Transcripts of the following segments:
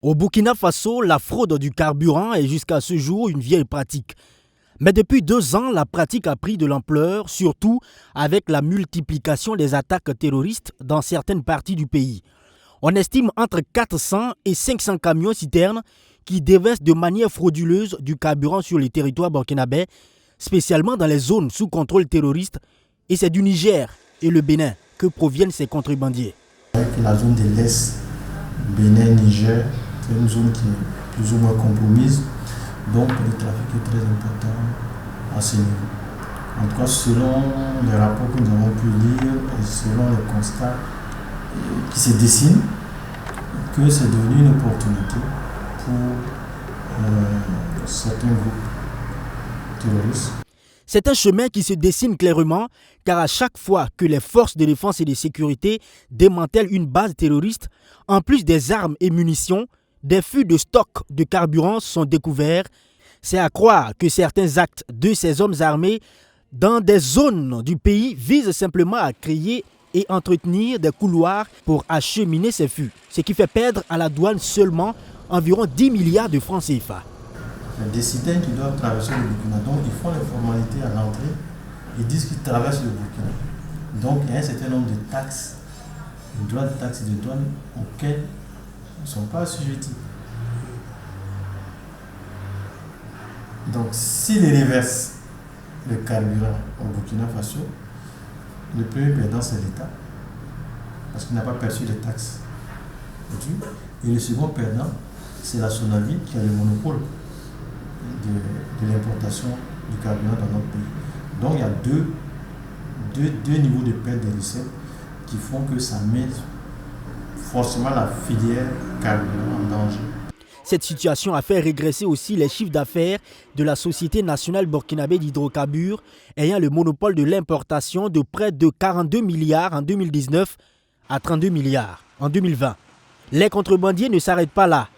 Au Burkina Faso, la fraude du carburant est jusqu'à ce jour une vieille pratique. Mais depuis 2 ans, la pratique a pris de l'ampleur, surtout avec la multiplication des attaques terroristes dans certaines parties du pays. On estime entre 400 et 500 camions-citernes qui déversent de manière frauduleuse du carburant sur les territoires burkinabés, spécialement dans les zones sous contrôle terroriste, et c'est du Niger et le Bénin que proviennent ces contrebandiers. Avec la zone de l'Est, Bénin-Niger, c'est une zone qui est plus ou moins compromise, donc le trafic est très important à ce niveau. En tout cas, selon les rapports que nous avons pu lire et selon les constats qui se dessinent, que c'est devenu une opportunité pour certains groupes terroristes. C'est un chemin qui se dessine clairement car à chaque fois que les forces de défense et de sécurité démantèlent une base terroriste, en plus des armes et munitions, des fûts de stock de carburant sont découverts. C'est à croire que certains actes de ces hommes armés dans des zones du pays visent simplement à créer et entretenir des couloirs pour acheminer ces fûts, ce qui fait perdre à la douane seulement environ 10 milliards de francs CFA. Les dissidents qui doivent traverser le Burkina, donc ils font les formalités à l'entrée, ils disent qu'ils traversent le Burkina. Donc il y a un certain nombre de taxes, de droits de taxes et de douane auxquels ils ne sont pas assujettis. Donc s'ils reversent le carburant au Burkina Faso, le premier perdant c'est l'État, parce qu'il n'a pas perçu les taxes. Et le second perdant, c'est la Sonavi qui a le monopole de l'importation du carburant dans notre pays. Donc il y a deux niveaux de perte des recettes qui font que ça met forcément la filière carburant en danger. Cette situation a fait régresser aussi les chiffres d'affaires de la Société nationale burkinabé d'hydrocarbures ayant le monopole de l'importation de près de 42 milliards en 2019 à 32 milliards en 2020. Les contrebandiers ne s'arrêtent pas là.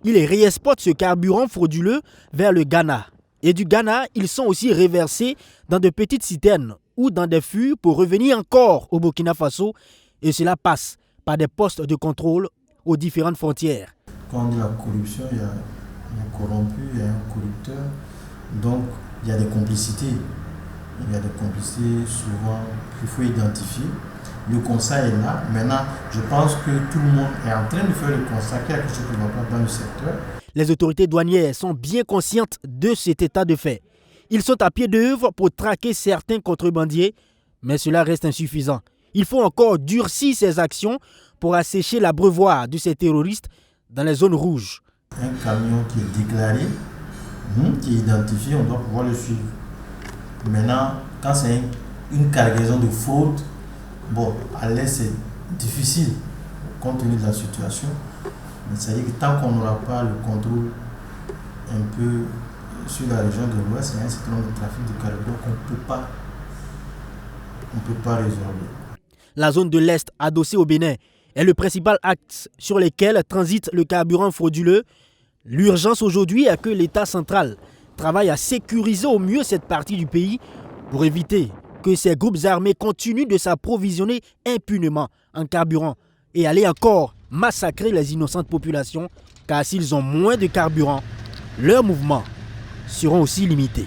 Ils réexportent ce carburant frauduleux vers le Ghana. Et du Ghana, ils sont aussi reversés dans de petites citernes ou dans des fûts pour revenir encore au Burkina Faso. Et cela passe par des postes de contrôle aux différentes frontières. Quand on dit la corruption, il y a un corrompu, il y a un corrupteur. Donc, il y a des complicités. Il y a des complicités souvent qu'il faut identifier. Le constat est là. Maintenant, je pense que tout le monde est en train de faire le constat qu'il y a quelque chose qui ne va pas dans le secteur. Les autorités douanières sont bien conscientes de cet état de fait. Ils sont à pied d'œuvre pour traquer certains contrebandiers, mais cela reste insuffisant. Il faut encore durcir ces actions pour assécher l'abreuvoir de ces terroristes dans les zones rouges. Un camion qui est déclaré, qui est identifié, on doit pouvoir le suivre. Maintenant, quand c'est une cargaison de fraude, bon, à l'est c'est difficile compte tenu de la situation. Mais c'est-à-dire que tant qu'on n'aura pas le contrôle un peu sur la région de l'Ouest, il y a un certain nombre de trafic de carburant qu'on ne peut pas résorber. La zone de l'Est, adossée au Bénin, est le principal axe sur lequel transite le carburant frauduleux. L'urgence aujourd'hui est que l'État central travaille à sécuriser au mieux cette partie du pays pour éviter que ces groupes armés continuent de s'approvisionner impunément en carburant et aller encore massacrer les innocentes populations, car s'ils ont moins de carburant, leurs mouvements seront aussi limités.